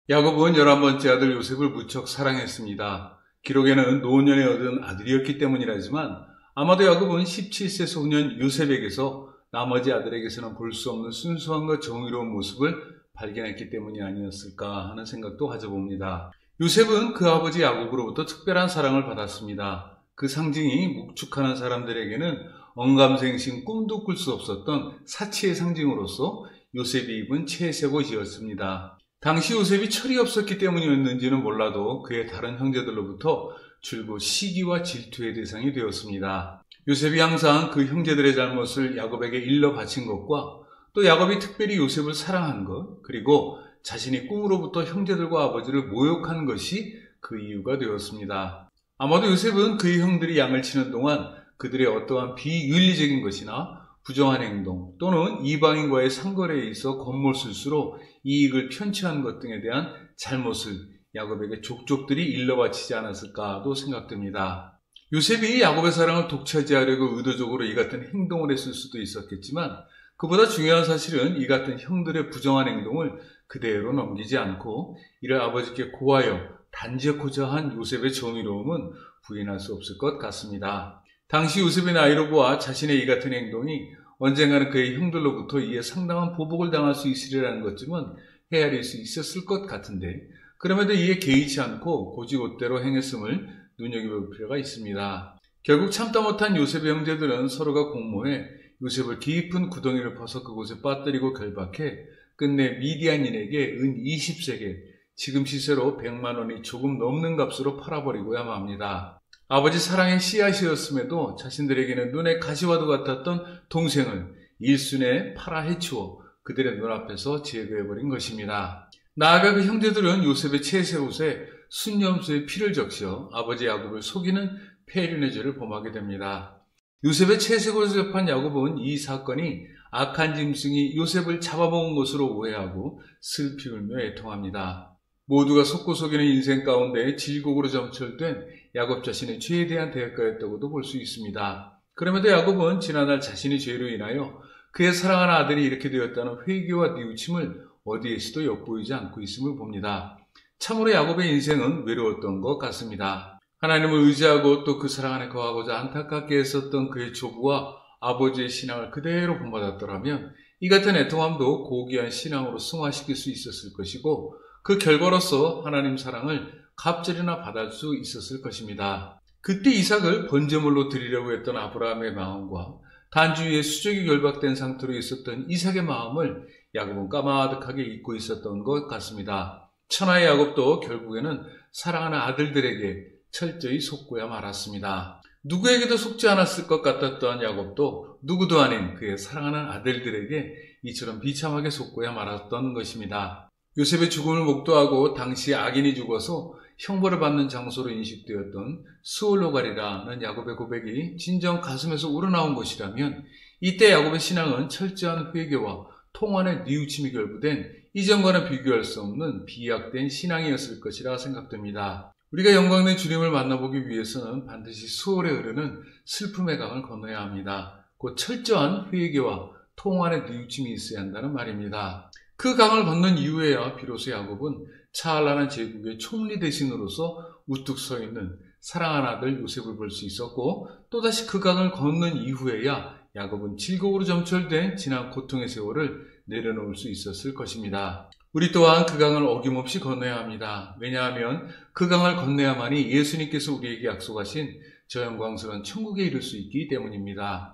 야곱은 11번째 아들 요셉을 무척 사랑했습니다. 기록에는 노년에 얻은 아들이었기 때문이라지만 아마도 야곱은 17세 소년 요셉에게서 나머지 아들에게서는 볼 수 없는 순수함과 정의로운 모습을 발견했기 때문이 아니었을까 하는 생각도 가져봅니다. 요셉은 그 아버지 야곱으로부터 특별한 사랑을 받았습니다. 그 상징이 묵축하는 사람들에게는 언감생심 꿈도 꿀 수 없었던 사치의 상징으로서 요셉이 입은 채색 옷이었습니다. 당시 요셉이 철이 없었기 때문이었는지는 몰라도 그의 다른 형제들로부터 줄곧 시기와 질투의 대상이 되었습니다. 요셉이 항상 그 형제들의 잘못을 야곱에게 일러 바친 것과 또 야곱이 특별히 요셉을 사랑한 것, 그리고 자신이 꿈으로부터 형제들과 아버지를 모욕한 것이 그 이유가 되었습니다. 아마도 요셉은 그의 형들이 양을 치는 동안 그들의 어떠한 비윤리적인 것이나 부정한 행동 또는 이방인과의 상거래에 있어 겉모술수로 이익을 편취한 것 등에 대한 잘못을 야곱에게 족족들이 일러바치지 않았을까도 생각됩니다. 요셉이 야곱의 사랑을 독차지하려고 의도적으로 이 같은 행동을 했을 수도 있었겠지만 그보다 중요한 사실은 이 같은 형들의 부정한 행동을 그대로 넘기지 않고 이를 아버지께 고하여 단죄코자 한 요셉의 정의로움은 부인할 수 없을 것 같습니다. 당시 요셉의 나이로 보아 자신의 이 같은 행동이 언젠가는 그의 형들로부터 이에 상당한 보복을 당할 수 있으리라는 것쯤은 헤아릴 수 있었을 것 같은데 그럼에도 이에 개의치 않고 곧이곧대로 행했음을 눈여겨볼 필요가 있습니다. 결국 참다 못한 요셉의 형제들은 서로가 공모해 요셉을 깊은 구덩이를 파서 그곳에 빠뜨리고 결박해 끝내 미디안인에게 은 20세겔, 지금 시세로 100만 원이 조금 넘는 값으로 팔아버리고야 맙니다. 아버지 사랑의 씨앗이었음에도 자신들에게는 눈에 가시와도 같았던 동생을 일순에 팔아 해치워 그들의 눈앞에서 제거해버린 것입니다. 나아가 그 형제들은 요셉의 채색 옷에 순념수의 피를 적셔 아버지 야곱을 속이는 폐륜의 죄를 범하게 됩니다. 요셉의 채색 옷을 접한 야곱은 이 사건이 악한 짐승이 요셉을 잡아먹은 것으로 오해하고 슬피 울며 애통합니다. 모두가 속고 속이는 인생 가운데 질곡으로 점철된 야곱 자신의 죄에 대한 대가였다고도 볼 수 있습니다. 그럼에도 야곱은 지난날 자신의 죄로 인하여 그의 사랑하는 아들이 이렇게 되었다는 회개와 뉘우침을 어디에서도 엿보이지 않고 있음을 봅니다. 참으로 야곱의 인생은 외로웠던 것 같습니다. 하나님을 의지하고 또 그 사랑 안에 거하고자 안타깝게 했었던 그의 조부와 아버지의 신앙을 그대로 본받았더라면 이 같은 애통함도 고귀한 신앙으로 승화시킬 수 있었을 것이고 그 결과로서 하나님 사랑을 갑절이나 받을 수 있었을 것입니다. 그때 이삭을 번제물로 드리려고 했던 아브라함의 마음과 단지 위에 수족이 결박된 상태로 있었던 이삭의 마음을 야곱은 까마득하게 잊고 있었던 것 같습니다. 천하의 야곱도 결국에는 사랑하는 아들들에게 철저히 속고야 말았습니다. 누구에게도 속지 않았을 것 같았던 야곱도 누구도 아닌 그의 사랑하는 아들들에게 이처럼 비참하게 속고야 말았던 것입니다. 요셉의 죽음을 목도하고 당시 악인이 죽어서 형벌을 받는 장소로 인식되었던 스올로갈이라는 야곱의 고백이 진정 가슴에서 우러나온 것이라면 이때 야곱의 신앙은 철저한 회개와 통한의 뉘우침이 결부된 이전과는 비교할 수 없는 비약된 신앙이었을 것이라 생각됩니다. 우리가 영광된 주님을 만나보기 위해서는 반드시 수월에 흐르는 슬픔의 강을 건너야 합니다. 곧 철저한 회개와 통한의 뉘우침이 있어야 한다는 말입니다. 그 강을 건넌 이후에야 비로소 야곱은 찬란한 제국의 총리 대신으로서 우뚝 서 있는 사랑하는 아들 요셉을 볼 수 있었고 또다시 그 강을 건넌 이후에야 야곱은 질곡으로 점철된 지난 고통의 세월을 내려놓을 수 있었을 것입니다. 우리 또한 그 강을 어김없이 건너야 합니다. 왜냐하면 그 강을 건너야만이 예수님께서 우리에게 약속하신 저 영광스러운 천국에 이를 수 있기 때문입니다.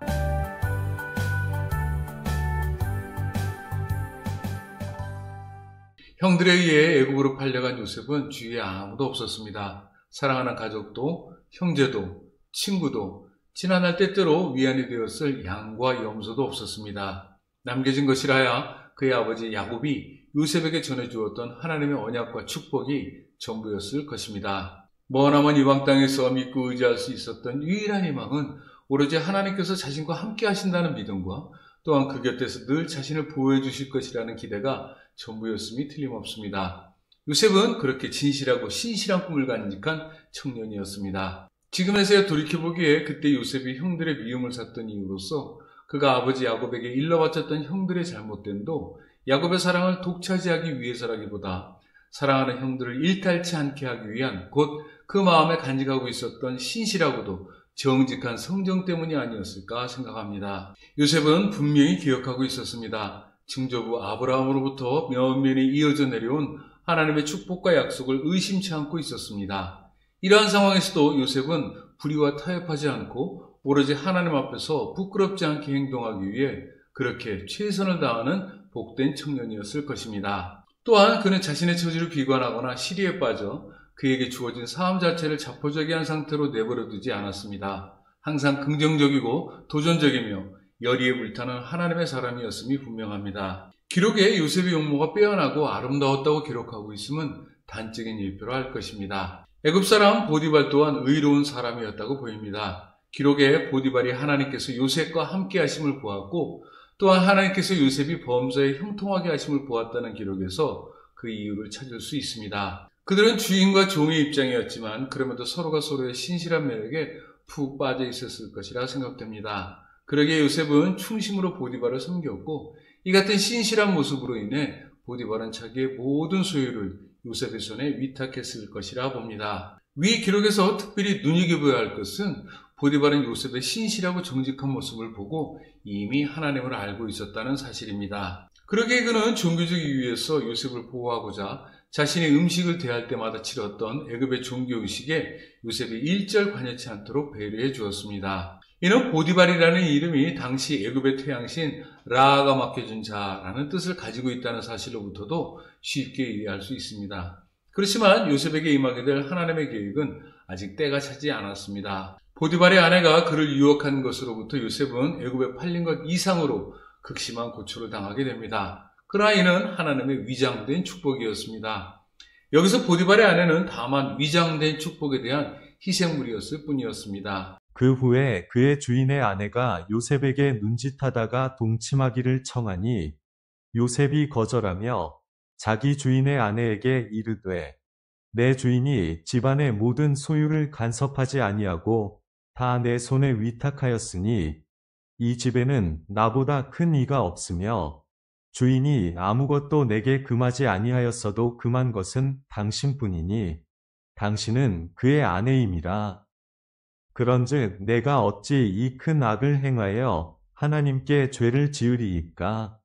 형들에 의해 애굽으로 팔려간 요셉은 주위에 아무도 없었습니다. 사랑하는 가족도 형제도 친구도 지난날 때때로 위안이 되었을 양과 염소도 없었습니다. 남겨진 것이라야 그의 아버지 야곱이 요셉에게 전해주었던 하나님의 언약과 축복이 전부였을 것입니다. 머나먼 이방 땅에서 믿고 의지할 수 있었던 유일한 희망은 오로지 하나님께서 자신과 함께 하신다는 믿음과 또한 그 곁에서 늘 자신을 보호해 주실 것이라는 기대가 전부였음이 틀림없습니다. 요셉은 그렇게 진실하고 신실한 꿈을 간직한 청년이었습니다. 지금에서야 돌이켜보기에 그때 요셉이 형들의 미움을 샀던 이유로서 그가 아버지 야곱에게 일러바쳤던 형들의 잘못됨도 야곱의 사랑을 독차지하기 위해서라기보다 사랑하는 형들을 일탈치 않게 하기 위한 곧 그 마음에 간직하고 있었던 신실하고도 정직한 성정 때문이 아니었을까 생각합니다. 요셉은 분명히 기억하고 있었습니다. 증조부 아브라함으로부터 면면이 이어져 내려온 하나님의 축복과 약속을 의심치 않고 있었습니다. 이러한 상황에서도 요셉은 불의와 타협하지 않고 오로지 하나님 앞에서 부끄럽지 않게 행동하기 위해 그렇게 최선을 다하는 복된 청년이었을 것입니다. 또한 그는 자신의 처지를 비관하거나 시리에 빠져 그에게 주어진 삶 자체를 자포자기한 상태로 내버려두지 않았습니다. 항상 긍정적이고 도전적이며 열의에 불타는 하나님의 사람이었음이 분명합니다. 기록에 요셉의 용모가 빼어나고 아름다웠다고 기록하고 있음은 단적인 예표로 할 것입니다. 애굽 사람 보디발 또한 의로운 사람이었다고 보입니다. 기록에 보디발이 하나님께서 요셉과 함께 하심을 보았고 또한 하나님께서 요셉이 범사에 형통하게 하심을 보았다는 기록에서 그 이유를 찾을 수 있습니다. 그들은 주인과 종의 입장이었지만 그럼에도 서로가 서로의 신실한 매력에 푹 빠져 있었을 것이라 생각됩니다. 그러기에 요셉은 충심으로 보디발을 섬겼고 이 같은 신실한 모습으로 인해 보디발은 자기의 모든 소유를 요셉의 손에 위탁했을 것이라 봅니다. 위 기록에서 특별히 눈여겨봐야 할 것은 보디발은 요셉의 신실하고 정직한 모습을 보고 이미 하나님을 알고 있었다는 사실입니다. 그러기에 그는 종교적 이유에서 요셉을 보호하고자 자신의 음식을 대할 때마다 치렀던 애굽의 종교의식에 요셉이 일절 관여치 않도록 배려해 주었습니다. 이는 보디발이라는 이름이 당시 애굽의 태양신 라가 맡겨준 자라는 뜻을 가지고 있다는 사실로부터도 쉽게 이해할 수 있습니다. 그렇지만 요셉에게 임하게 될 하나님의 계획은 아직 때가 차지 않았습니다. 보디발의 아내가 그를 유혹한 것으로부터 요셉은 애굽에 팔린 것 이상으로 극심한 고초를 당하게 됩니다. 그러나 이는 하나님의 위장된 축복이었습니다. 여기서 보디발의 아내는 다만 위장된 축복에 대한 희생물이었을 뿐이었습니다. 그 후에 그의 주인의 아내가 요셉에게 눈짓하다가 동침하기를 청하니 요셉이 거절하며 자기 주인의 아내에게 이르되 내 주인이 집안의 모든 소유를 간섭하지 아니하고 다 내 손에 위탁하였으니 이 집에는 나보다 큰 이가 없으며 주인이 아무것도 내게 금하지 아니하였어도 금한 것은 당신뿐이니 당신은 그의 아내임이라. 그런즉 내가 어찌 이 큰 악을 행하여 하나님께 죄를 지으리이까?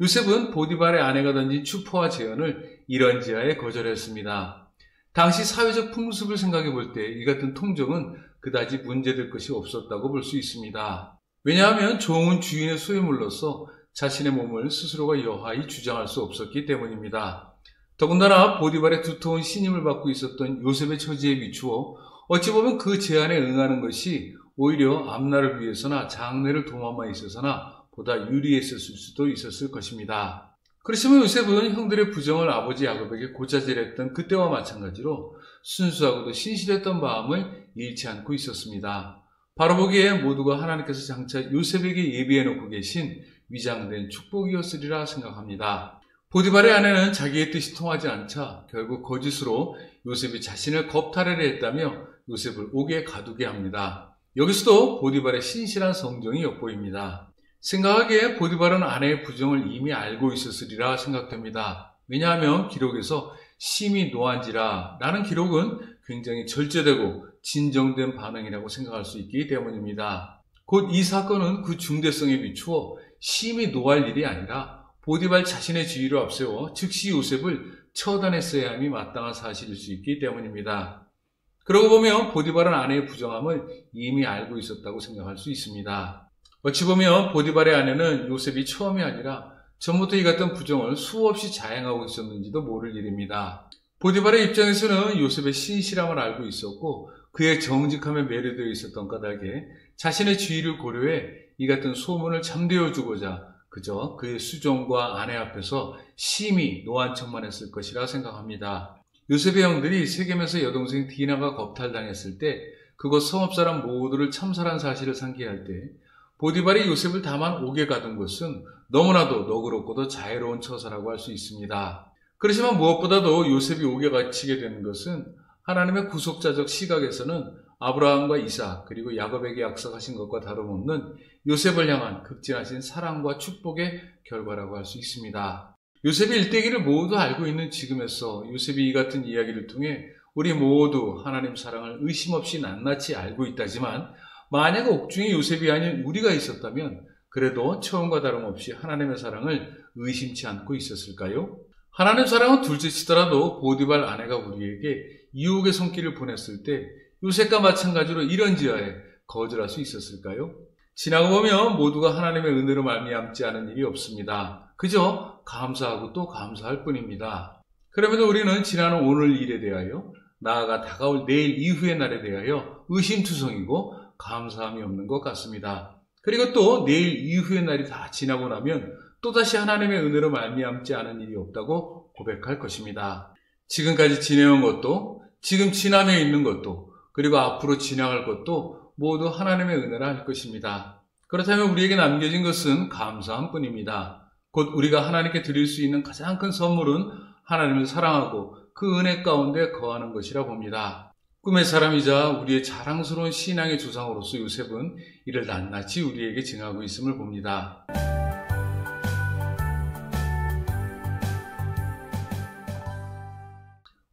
요셉은 보디발의 아내가 던진 추포와 제언을 이런지하에 거절했습니다. 당시 사회적 풍습을 생각해 볼 때 이 같은 통정은 그다지 문제될 것이 없었다고 볼 수 있습니다. 왜냐하면 종은 주인의 소유물로서 자신의 몸을 스스로가 여하히 주장할 수 없었기 때문입니다. 더군다나 보디발의 두터운 신임을 받고 있었던 요셉의 처지에 비추어 어찌 보면 그 제안에 응하는 것이 오히려 앞날을 위해서나 장래를 도모함에 있어서나 보다 유리했을 수도 있었을 것입니다. 그렇지만 요셉은 형들의 부정을 아버지 야곱에게 고자질했던 그때와 마찬가지로 순수하고도 신실했던 마음을 잃지 않고 있었습니다. 바로 보기에 모두가 하나님께서 장차 요셉에게 예비해놓고 계신 위장된 축복이었으리라 생각합니다. 보디발의 아내는 자기의 뜻이 통하지 않자 결국 거짓으로 요셉이 자신을 겁탈하려 했다며 요셉을 옥에 가두게 합니다. 여기서도 보디발의 신실한 성정이 엿보입니다. 생각하기에 보디발은 아내의 부정을 이미 알고 있었으리라 생각됩니다. 왜냐하면 기록에서 심히 노한지라 라는 기록은 굉장히 절제되고 진정된 반응이라고 생각할 수 있기 때문입니다. 곧 이 사건은 그 중대성에 비추어 심히 노할 일이 아니라 보디발 자신의 지위를 앞세워 즉시 요셉을 처단했어야 함이 마땅한 사실일 수 있기 때문입니다. 그러고 보면 보디발은 아내의 부정함을 이미 알고 있었다고 생각할 수 있습니다. 어찌 보면 보디발의 아내는 요셉이 처음이 아니라 전부터 이 같은 부정을 수없이 자행하고 있었는지도 모를 일입니다. 보디발의 입장에서는 요셉의 신실함을 알고 있었고 그의 정직함에 매료되어 있었던 까닭에 자신의 지위를 고려해 이 같은 소문을 잠재워 주고자 그저 그의 수종과 아내 앞에서 심히 노한 척만 했을 것이라 생각합니다. 요셉의 형들이 세겜에서 여동생 디나가 겁탈당했을 때 그곳 성읍 사람 모두를 참살한 사실을 상기할 때 보디발이 요셉을 다만 옥에 가둔 것은 너무나도 너그럽고도 자애로운 처사라고 할 수 있습니다. 그렇지만 무엇보다도 요셉이 옥에 갇히게 된 것은 하나님의 구속자적 시각에서는 아브라함과 이삭 그리고 야곱에게 약속하신 것과 다름없는 요셉을 향한 극진하신 사랑과 축복의 결과라고 할 수 있습니다. 요셉의 일대기를 모두 알고 있는 지금에서 요셉이 이 같은 이야기를 통해 우리 모두 하나님 사랑을 의심 없이 낱낱이 알고 있다지만 만약 옥중에 요셉이 아닌 우리가 있었다면 그래도 처음과 다름없이 하나님의 사랑을 의심치 않고 있었을까요? 하나님 사랑은 둘째치더라도 보디발 아내가 우리에게 유혹의 손길을 보냈을 때 요셉과 마찬가지로 이런 지하에 거절할 수 있었을까요? 지나고 보면 모두가 하나님의 은혜로 말미암지 않은 일이 없습니다. 그저 감사하고 또 감사할 뿐입니다. 그럼에도 우리는 지나는 오늘 일에 대하여 나아가 다가올 내일 이후의 날에 대하여 의심투성이고 감사함이 없는 것 같습니다. 그리고 또 내일 이후의 날이 다 지나고 나면 또다시 하나님의 은혜로 말미암지 않은 일이 없다고 고백할 것입니다. 지금까지 지내온 것도, 지금 지남에 있는 것도, 그리고 앞으로 지나갈 것도 모두 하나님의 은혜라 할 것입니다. 그렇다면 우리에게 남겨진 것은 감사함 뿐입니다. 곧 우리가 하나님께 드릴 수 있는 가장 큰 선물은 하나님을 사랑하고 그 은혜 가운데 거하는 것이라 봅니다. 꿈의 사람이자 우리의 자랑스러운 신앙의 조상으로서 요셉은 이를 낱낱이 우리에게 증하고 있음을 봅니다.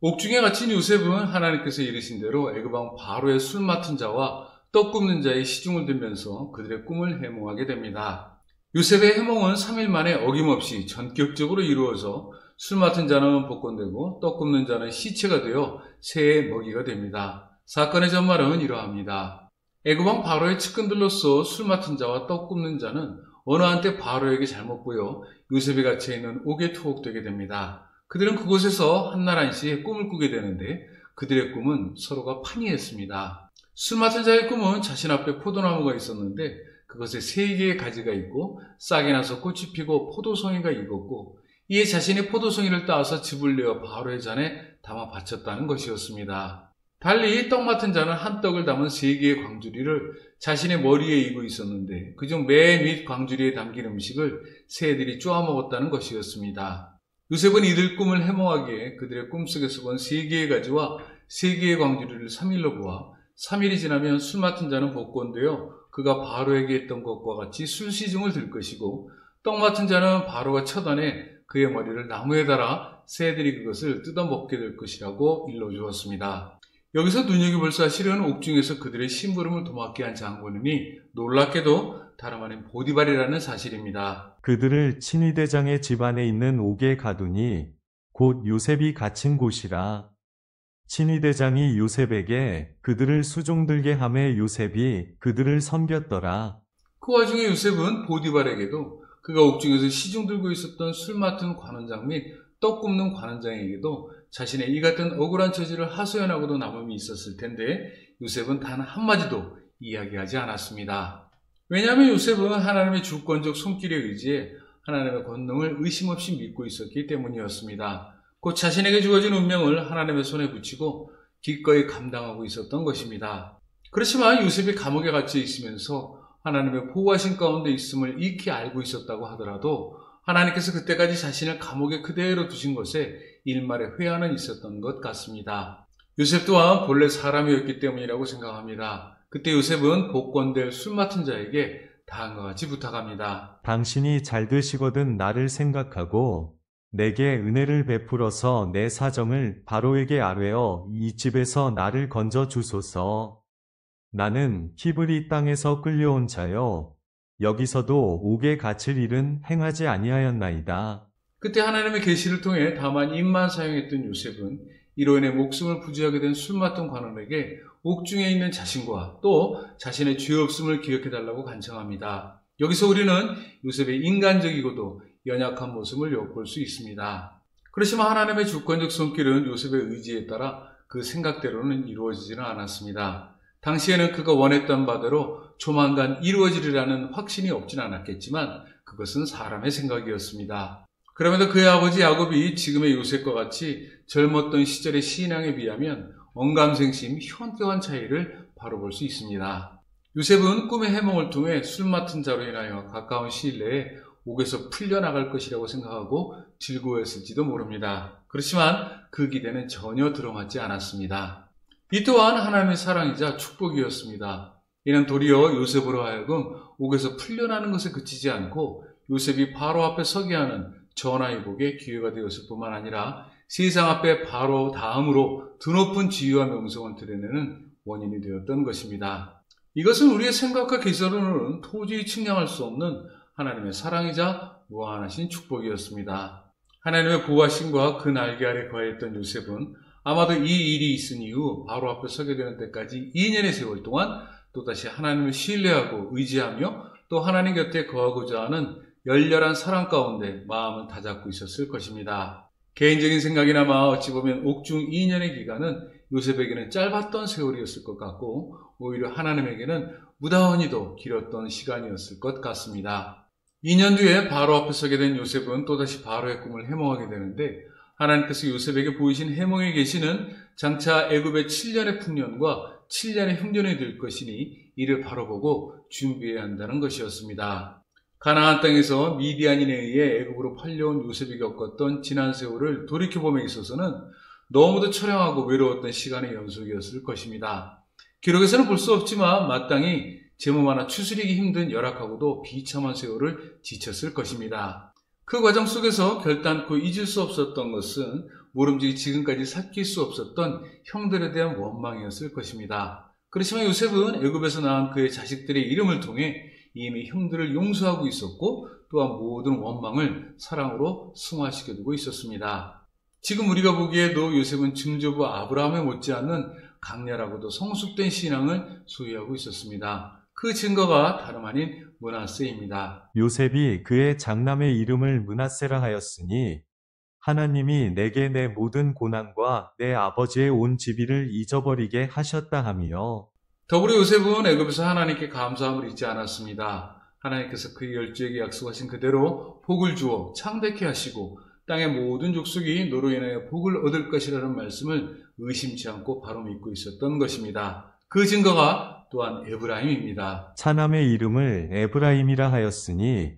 옥중에 갇힌 요셉은 하나님께서 이르신 대로 애굽왕 바로의 술 맡은 자와 떡 굽는 자의 시중을 들면서 그들의 꿈을 해몽하게 됩니다. 요셉의 해몽은 3일 만에 어김없이 전격적으로 이루어져 술 맡은 자는 복권되고 떡 굽는 자는 시체가 되어 새의 먹이가 됩니다. 사건의 전말은 이러합니다. 애굽왕 바로의 측근들로서 술 맡은 자와 떡 굽는 자는 어느 한때 바로에게 잘못 보여 요셉이 갇혀있는 옥에 투옥되게 됩니다. 그들은 그곳에서 한날 한시에 꿈을 꾸게 되는데 그들의 꿈은 서로가 판이했습니다. 술 맡은 자의 꿈은 자신 앞에 포도나무가 있었는데 그것에 3개의 가지가 있고 싹이 나서 꽃이 피고 포도송이가 익었고 이에 자신이 포도송이를 따서 즙을 내어 바로의 잔에 담아 바쳤다는 것이었습니다. 달리 떡 맡은 자는 한 떡을 담은 3개의 광주리를 자신의 머리에 이고 있었는데 그중 맨 윗 광주리에 담긴 음식을 새들이 쪼아 먹었다는 것이었습니다. 요셉은 이들 꿈을 해몽하기에 그들의 꿈속에서 본 3개의 가지와 3개의 광주리를 3일로 보아 3일이 지나면 술 맡은 자는 복권되어 그가 바로에게 했던 것과 같이 술시중을 들 것이고 떡 맡은 자는 바로가 처단해 그의 머리를 나무에 달아 새들이 그것을 뜯어먹게 될 것이라고 일러주었습니다. 여기서 눈여겨볼 사실은 옥중에서 그들의 심부름을 도맡게 한 장본인이 놀랍게도 다름 아닌 보디발이라는 사실입니다. 그들을 친위대장의 집안에 있는 옥에 가두니 곧 요셉이 갇힌 곳이라. 친위대장이 요셉에게 그들을 수종들게 하매 요셉이 그들을 섬겼더라. 그 와중에 요셉은 보디발에게도 그가 옥중에서 시중 들고 있었던 술 맡은 관원장 및 떡 굽는 관원장에게도 자신의 이 같은 억울한 처지를 하소연하고도 남음이 있었을 텐데 요셉은 단 한마디도 이야기하지 않았습니다. 왜냐하면 요셉은 하나님의 주권적 손길에 의지해 하나님의 권능을 의심 없이 믿고 있었기 때문이었습니다. 곧 자신에게 주어진 운명을 하나님의 손에 붙이고 기꺼이 감당하고 있었던 것입니다. 그렇지만 요셉이 감옥에 갇혀 있으면서 하나님의 보호하신 가운데 있음을 익히 알고 있었다고 하더라도 하나님께서 그때까지 자신을 감옥에 그대로 두신 것에 일말의 회한은 있었던 것 같습니다. 요셉 또한 본래 사람이었기 때문이라고 생각합니다. 그때 요셉은 복권될 술 맡은 자에게 다음과 같이 부탁합니다. 당신이 잘 되시거든 나를 생각하고 내게 은혜를 베풀어서 내 사정을 바로에게 아뢰어 이 집에서 나를 건져 주소서. 나는 히브리 땅에서 끌려온 자여 여기서도 옥에 갇힐 일은 행하지 아니하였나이다. 그때 하나님의 계시를 통해 다만 입만 사용했던 요셉은 이로 인해 목숨을 부지하게 된 술 맡은 관원에게 옥중에 있는 자신과 또 자신의 죄 없음을 기억해달라고 간청합니다. 여기서 우리는 요셉의 인간적이고도 연약한 모습을 엿볼 수 있습니다. 그렇지만 하나님의 주권적 손길은 요셉의 의지에 따라 그 생각대로는 이루어지지는 않았습니다. 당시에는 그가 원했던 바대로 조만간 이루어지리라는 확신이 없진 않았겠지만 그것은 사람의 생각이었습니다. 그럼에도 그의 아버지 야곱이 지금의 요셉과 같이 젊었던 시절의 신앙에 비하면 언감생심 현저한 차이를 바로 볼 수 있습니다. 요셉은 꿈의 해몽을 통해 술 맡은 자로 인하여 가까운 시일 내에 옥에서 풀려나갈 것이라고 생각하고 즐거워했을지도 모릅니다. 그렇지만 그 기대는 전혀 들어맞지 않았습니다. 이 또한 하나님의 사랑이자 축복이었습니다. 이는 도리어 요셉으로 하여금 옥에서 풀려나는 것에 그치지 않고 요셉이 바로 앞에 서게 하는 전화위복의 기회가 되었을 뿐만 아니라 세상 앞에 바로 다음으로 드높은 지위와 명성을 드러내는 원인이 되었던 것입니다. 이것은 우리의 생각과 계산으로는 도저히 측량할 수 없는 하나님의 사랑이자 무한하신 축복이었습니다. 하나님의 보호하심과 그 날개 아래 거했던 요셉은 아마도 이 일이 있은 이후 바로 앞에 서게 되는 때까지 2년의 세월 동안 또다시 하나님을 신뢰하고 의지하며 또 하나님 곁에 거하고자 하는 열렬한 사랑 가운데 마음을 다잡고 있었을 것입니다. 개인적인 생각이나마 어찌 보면 옥중 2년의 기간은 요셉에게는 짧았던 세월이었을 것 같고 오히려 하나님에게는 무다원히도 길었던 시간이었을 것 같습니다. 2년 뒤에 바로 앞에 서게 된 요셉은 또다시 바로의 꿈을 해몽하게 되는데 하나님께서 요셉에게 보이신 해몽의 계시는 장차 애굽의 7년의 풍년과 7년의 흉년이 될 것이니 이를 바로 보고 준비해야 한다는 것이었습니다. 가나안 땅에서 미디안인에 의해 애굽으로 팔려온 요셉이 겪었던 지난 세월을 돌이켜봄에 있어서는 너무도 처량하고 외로웠던 시간의 연속이었을 것입니다. 기록에서는 볼 수 없지만 마땅히 제몸 하나 추스리기 힘든 열악하고도 비참한 세월을 지쳤을 것입니다. 그 과정 속에서 결단코 잊을 수 없었던 것은 모름지기 지금까지 삭힐 수 없었던 형들에 대한 원망이었을 것입니다. 그렇지만 요셉은 애굽에서 낳은 그의 자식들의 이름을 통해 이미 형들을 용서하고 있었고 또한 모든 원망을 사랑으로 승화시켜두고 있었습니다. 지금 우리가 보기에도 요셉은 증조부 아브라함에 못지않는 강렬하고도 성숙된 신앙을 소유하고 있었습니다. 그 증거가 다름 아닌 므낫세입니다. 요셉이 그의 장남의 이름을 므낫세라 하였으니 하나님이 내게 내 모든 고난과 내 아버지의 온 지비를 잊어버리게 하셨다 하며 더불어 요셉은 애굽에서 하나님께 감사함을 잊지 않았습니다. 하나님께서 그의 열조에게 약속하신 그대로 복을 주어 창대케 하시고 땅의 모든 족속이 너로 인하여 복을 얻을 것이라는 말씀을 의심치 않고 바로 믿고 있었던 것입니다. 그 증거가 또한 에브라임입니다. 차남의 이름을 에브라임이라 하였으니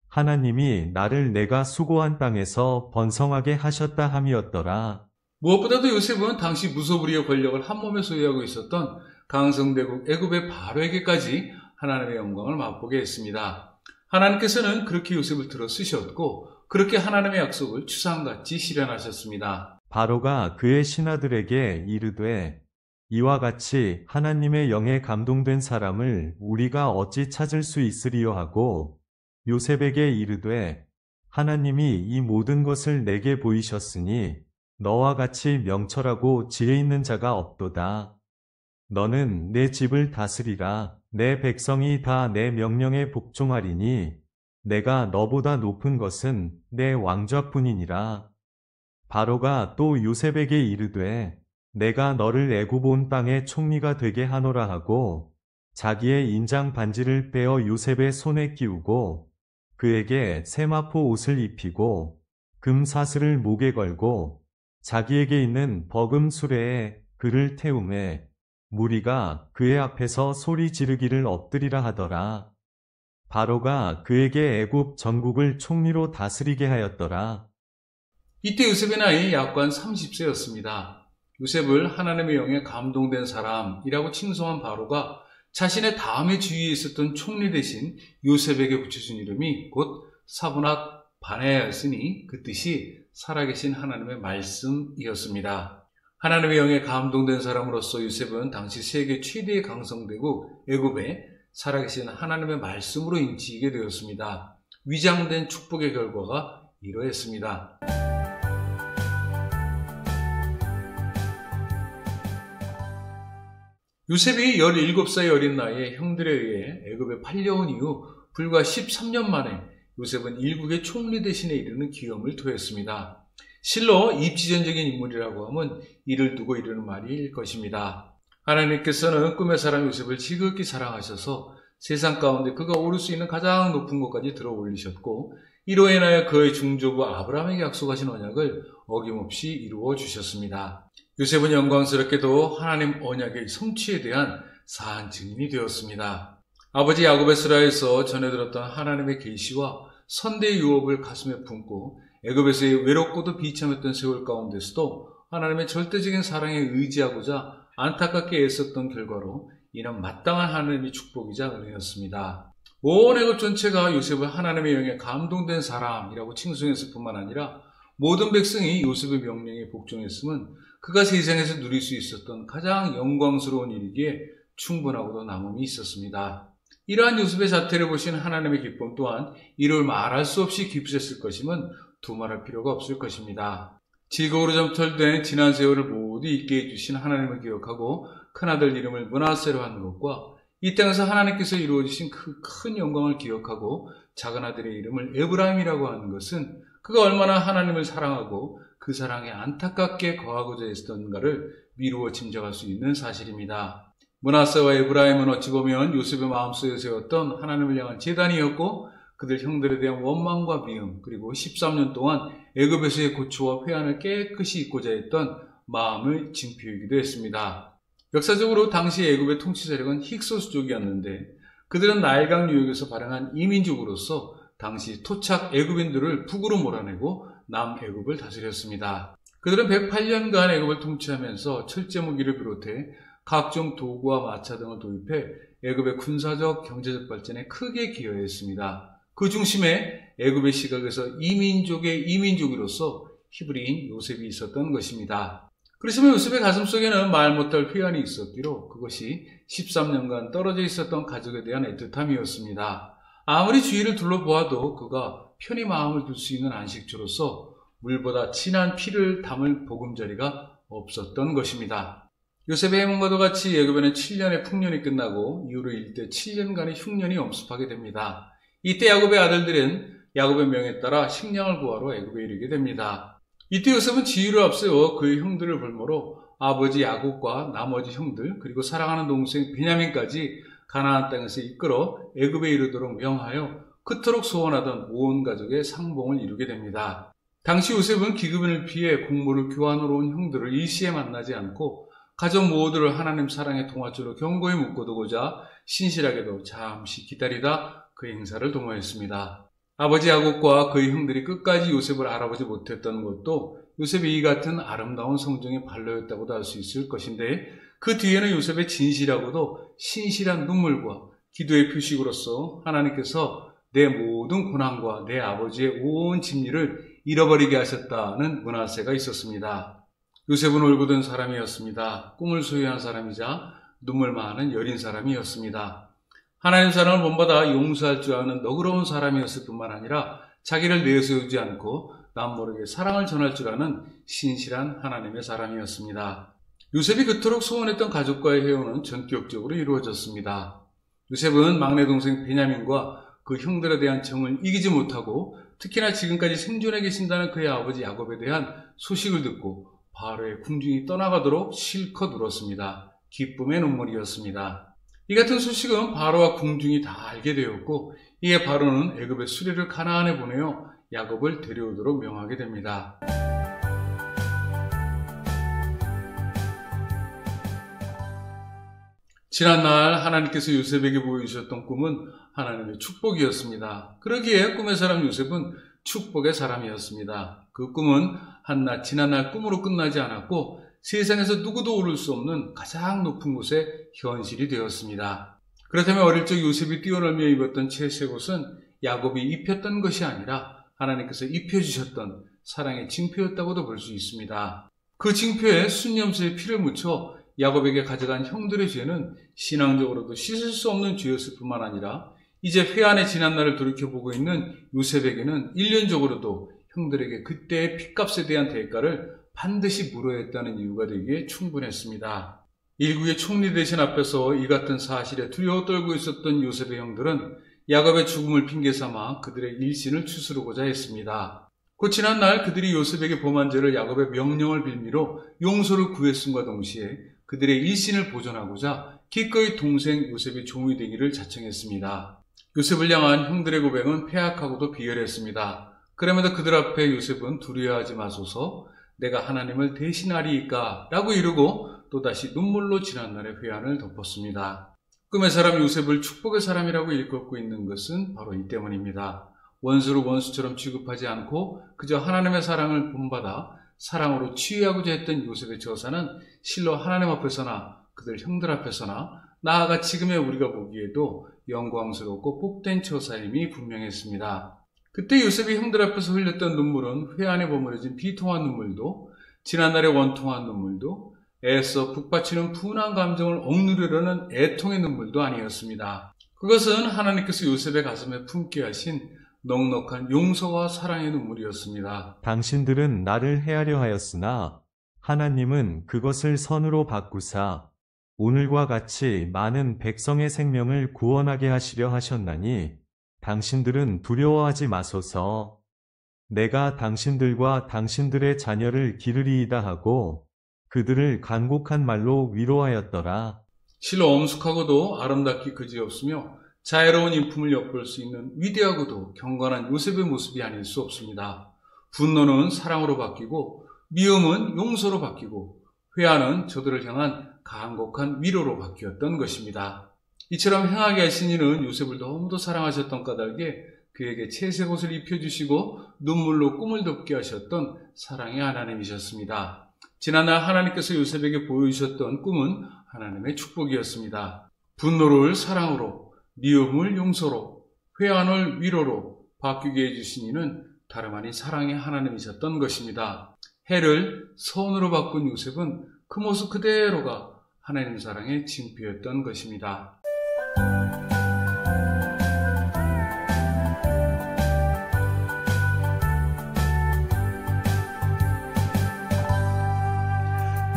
하나님이 나를 내가 수고한 땅에서 번성하게 하셨다 함이었더라. 무엇보다도 요셉은 당시 무소불위의 권력을 한몸에 소유하고 있었던 강성대국 애굽의 바로에게까지 하나님의 영광을 맛보게 했습니다. 하나님께서는 그렇게 요셉을 들어 쓰셨고 그렇게 하나님의 약속을 추상같이 실현하셨습니다. 바로가 그의 신하들에게 이르되 이와 같이 하나님의 영에 감동된 사람을 우리가 어찌 찾을 수 있으리요 하고 요셉에게 이르되 하나님이 이 모든 것을 내게 보이셨으니 너와 같이 명철하고 지혜 있는 자가 없도다. 너는 내 집을 다스리라. 내 백성이 다 내 명령에 복종하리니 내가 너보다 높은 것은 내 왕좌뿐이니라. 바로가 또 요셉에게 이르되 내가 너를 애굽 온 땅의 총리가 되게 하노라 하고 자기의 인장 반지를 빼어 요셉의 손에 끼우고 그에게 세마포 옷을 입히고 금 사슬을 목에 걸고 자기에게 있는 버금 수레에 그를 태우매 무리가 그의 앞에서 소리 지르기를 엎드리라 하더라. 바로가 그에게 애굽 전국을 총리로 다스리게 하였더라. 이때 요셉의 나이 약관 30세였습니다. 요셉을 하나님의 영에 감동된 사람이라고 칭송한 바로가 자신의 다음의 지위에 있었던 총리 대신 요셉에게 붙여준 이름이 곧 사브낫 바네아였으니 그 뜻이 살아계신 하나님의 말씀이었습니다. 하나님의 영에 감동된 사람으로서 요셉은 당시 세계 최대의 강성대국 애굽에 살아계신 하나님의 말씀으로 인치이게 되었습니다. 위장된 축복의 결과가 이러했습니다. 요셉이 17살의 어린 나이에 형들에 의해 애굽에 팔려온 이후 불과 13년 만에 요셉은 일국의 총리 대신에 이르는 기염을 토했습니다. 실로 입지전적인 인물이라고 하면 이를 두고 이르는 말일 것입니다. 하나님께서는 꿈의 사람 요셉을 지극히 사랑하셔서 세상 가운데 그가 오를 수 있는 가장 높은 곳까지 들어 올리셨고 이로 인하여 그의 중조부 아브라함에게 약속하신 언약을 어김없이 이루어 주셨습니다. 요셉은 영광스럽게도 하나님 언약의 성취에 대한 사한 증인이 되었습니다. 아버지 야곱의 스라에서 전해 들었던 하나님의 계시와 선대의 유업을 가슴에 품고 애굽에서의 외롭고도 비참했던 세월 가운데서도 하나님의 절대적인 사랑에 의지하고자 안타깝게 애썼던 결과로 이는 마땅한 하나님의 축복이자 은혜였습니다. 온 애굽 전체가 요셉을 하나님의 영에 감동된 사람이라고 칭송했을 뿐만 아니라 모든 백성이 요셉의 명령에 복종했음은 그가 세상에서 누릴 수 있었던 가장 영광스러운 일이기에 충분하고도 남음이 있었습니다. 이러한 요셉의 자태를 보신 하나님의 기쁨 또한 이를 말할 수 없이 깊으셨을 것임은 두말할 필요가 없을 것입니다. 즐거움으로 점철된 지난 세월을 모두 잊게 해주신 하나님을 기억하고 큰아들 이름을 므낫세로 하는 것과 이 땅에서 하나님께서 이루어주신 그 큰 영광을 기억하고 작은 아들의 이름을 에브라임이라고 하는 것은 그가 얼마나 하나님을 사랑하고 그 사랑에 안타깝게 거하고자 했었던가를 미루어 짐작할 수 있는 사실입니다. 므낫세와 에브라임은 어찌 보면 요셉의 마음속에 세웠던 하나님을 향한 제단이었고 그들 형들에 대한 원망과 미움 그리고 13년 동안 애굽에서의 고초와 회한을 깨끗이 잊고자 했던 마음의 징표이기도 했습니다. 역사적으로 당시 애굽의 통치 세력은 힉소스족이었는데 그들은 나일강 유역에서 발행한 이민족으로서 당시 토착 애굽인들을 북으로 몰아내고 남애굽을 다스렸습니다. 그들은 108년간 애굽을 통치하면서 철제 무기를 비롯해 각종 도구와 마차 등을 도입해 애굽의 군사적 경제적 발전에 크게 기여했습니다. 그 중심에 애굽의 시각에서 이민족의 이민족으로서 히브리인 요셉이 있었던 것입니다. 그렇지만 요셉의 가슴속에는 말 못할 회한이 있었기로 그것이 13년간 떨어져 있었던 가족에 대한 애틋함이었습니다. 아무리 주위를 둘러보아도 그가 편히 마음을 둘 수 있는 안식처로서 물보다 진한 피를 담을 보금자리가 없었던 것입니다. 요셉의 해몽과도 같이 애굽에는 7년의 풍년이 끝나고 이후로 일대 7년간의 흉년이 엄습하게 됩니다. 이때 야곱의 아들들은 야곱의 명에 따라 식량을 구하러 애굽에 이르게 됩니다. 이때 요셉은 지위를 앞세워 그의 형들을 볼모로 아버지 야곱과 나머지 형들 그리고 사랑하는 동생 베냐민까지 가나안 땅에서 이끌어 애굽에 이르도록 명하여 그토록 소원하던 온 가족의 상봉을 이루게 됩니다. 당시 요셉은 기근을 피해 공물을 교환하러 온 형들을 일시에 만나지 않고 가족 모두를 하나님 사랑의 동화줄로 견고히 묶어두고자 신실하게도 잠시 기다리다 그 행사를 도모했습니다. 아버지 야곱과 그의 형들이 끝까지 요셉을 알아보지 못했던 것도 요셉의 이 같은 아름다운 성정의 발로였다고도 할 수 있을 것인데 그 뒤에는 요셉의 진실하고도 신실한 눈물과 기도의 표식으로서 하나님께서 내 모든 고난과 내 아버지의 온 진리를 잃어버리게 하셨다는 므낫세가 있었습니다. 요셉은 올곧은 사람이었습니다. 꿈을 소유한 사람이자 눈물 많은 여린 사람이었습니다. 하나님 사랑을 본받아 용서할 줄 아는 너그러운 사람이었을 뿐만 아니라 자기를 내세우지 않고 남모르게 사랑을 전할 줄 아는 신실한 하나님의 사람이었습니다. 요셉이 그토록 소원했던 가족과의 회원은 전격적으로 이루어졌습니다. 요셉은 막내 동생 베냐민과 그 형들에 대한 정을 이기지 못하고 특히나 지금까지 생존해 계신다는 그의 아버지 야곱에 대한 소식을 듣고 바로의 궁중이 떠나가도록 실컷 울었습니다. 기쁨의 눈물이었습니다. 이 같은 소식은 바로와 궁중이 다 알게 되었고 이에 바로는 애굽의 수레를 가나안에 보내어 야곱을 데려오도록 명하게 됩니다. 지난날 하나님께서 요셉에게 보여주셨던 꿈은 하나님의 축복이었습니다. 그러기에 꿈의 사람 요셉은 축복의 사람이었습니다. 그 꿈은 한낱 지난날 꿈으로 끝나지 않았고 세상에서 누구도 오를 수 없는 가장 높은 곳에 현실이 되었습니다. 그렇다면 어릴 적 요셉이 뛰어놀며 입었던 채색 옷은 야곱이 입혔던 것이 아니라 하나님께서 입혀주셨던 사랑의 징표였다고도 볼 수 있습니다. 그 징표에 순념수의 피를 묻혀 야곱에게 가져간 형들의 죄는 신앙적으로도 씻을 수 없는 죄였을 뿐만 아니라 이제 회한의 지난날을 돌이켜보고 있는 요셉에게는 일련적으로도 형들에게 그때의 핏값에 대한 대가를 반드시 물어야 했다는 이유가 되기에 충분했습니다. 일국의 총리 대신 앞에서 이 같은 사실에 두려워 떨고 있었던 요셉의 형들은 야곱의 죽음을 핑계삼아 그들의 일신을 추스르고자 했습니다. 곧 지난날 그들이 요셉에게 범한 죄를 야곱의 명령을 빌미로 용서를 구했음과 동시에 그들의 일신을 보존하고자 기꺼이 동생 요셉의 종이 되기를 자청했습니다. 요셉을 향한 형들의 고백은 폐악하고도 비열했습니다. 그럼에도 그들 앞에 요셉은 두려워하지 마소서 내가 하나님을 대신하리이까 라고 이르고 또다시 눈물로 지난날의 회한을 덮었습니다. 꿈의 사람 요셉을 축복의 사람이라고 일컫고 있는 것은 바로 이 때문입니다. 원수를 원수처럼 취급하지 않고 그저 하나님의 사랑을 본받아 사랑으로 치유하고자 했던 요셉의 저사는 실로 하나님 앞에서나 그들 형들 앞에서나 나아가 지금의 우리가 보기에도 영광스럽고 복된 처사임이 분명했습니다. 그때 요셉이 형들 앞에서 흘렸던 눈물은 회한에 버무려진 비통한 눈물도, 지난날의 원통한 눈물도, 애써 북받치는 분한 감정을 억누르려는 애통의 눈물도 아니었습니다. 그것은 하나님께서 요셉의 가슴에 품게 하신 넉넉한 용서와 사랑의 눈물이었습니다. 당신들은 나를 해하려 하였으나 하나님은 그것을 선으로 바꾸사 오늘과 같이 많은 백성의 생명을 구원하게 하시려 하셨나니 당신들은 두려워하지 마소서. 내가 당신들과 당신들의 자녀를 기르리이다 하고 그들을 간곡한 말로 위로하였더라. 실로 엄숙하고도 아름답기 그지없으며 자애로운 인품을 엿볼 수 있는 위대하고도 경건한 요셉의 모습이 아닐 수 없습니다. 분노는 사랑으로 바뀌고 미움은 용서로 바뀌고 회한은 저들을 향한 간곡한 위로로 바뀌었던 것입니다. 이처럼 행하게 하신 이는 요셉을 너무도 사랑하셨던 까닭에 그에게 채색 옷을 입혀주시고 눈물로 꿈을 덮게 하셨던 사랑의 하나님이셨습니다. 지난날 하나님께서 요셉에게 보여주셨던 꿈은 하나님의 축복이었습니다. 분노를 사랑으로, 미움을 용서로, 회한을 위로로 바뀌게 해주신 이는 다름 아닌 사랑의 하나님이셨던 것입니다. 해를 선으로 바꾼 요셉은 그 모습 그대로가 하나님 사랑의 징표였던 것입니다.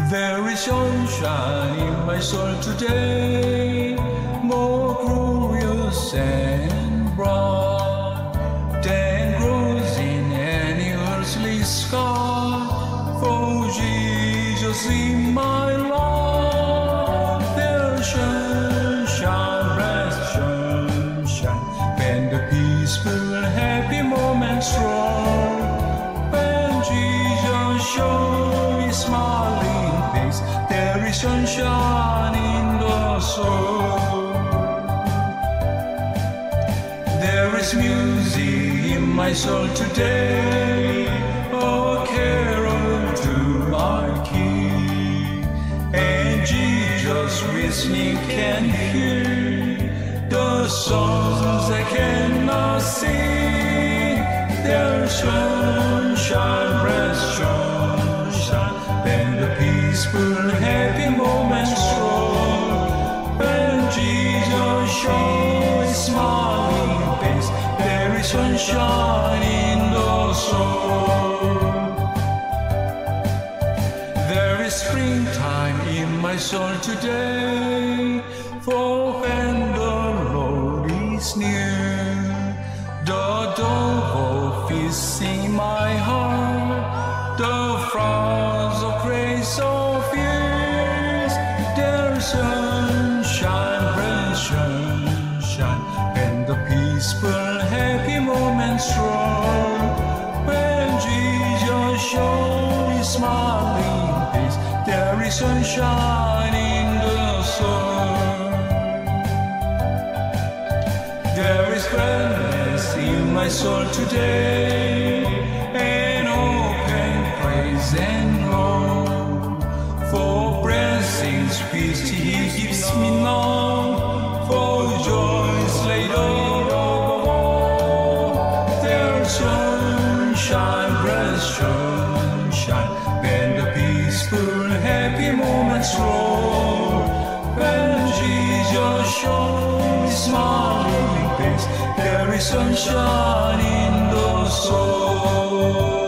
There is sunshine in my soul today, more glorious and bright than grows in any earthly sky. For Jesus in my life, there's sunshine, bright sunshine, when the peaceful, happy moments roll. When Jesus shows His smiling face, there is sunshine in the soul. There is music in my soul today, a carol to my King, and Jesus listening can hear the songs I cannot sing. There's sunshine, bright sunshine, when the peaceful, happy moments roll. When Jesus shows His smiling face, there is sunshine in the soul. There is springtime in my soul today, for when the Lord is near, the dove of peace sing my heart, the flowers of grace of years. There's sunshine, bright sunshine, when the peaceful, happy moments roll. When Jesus shows His smiling face, there is sunshine in the soul. There is gladness in my soul today, and open praise and love. For blessings which He gives me now, for joys later of all. There's sunshine, bright sunshine, when the peaceful, happy moments roll. When Jesus shows His smiling face, there is sunshine in the soul.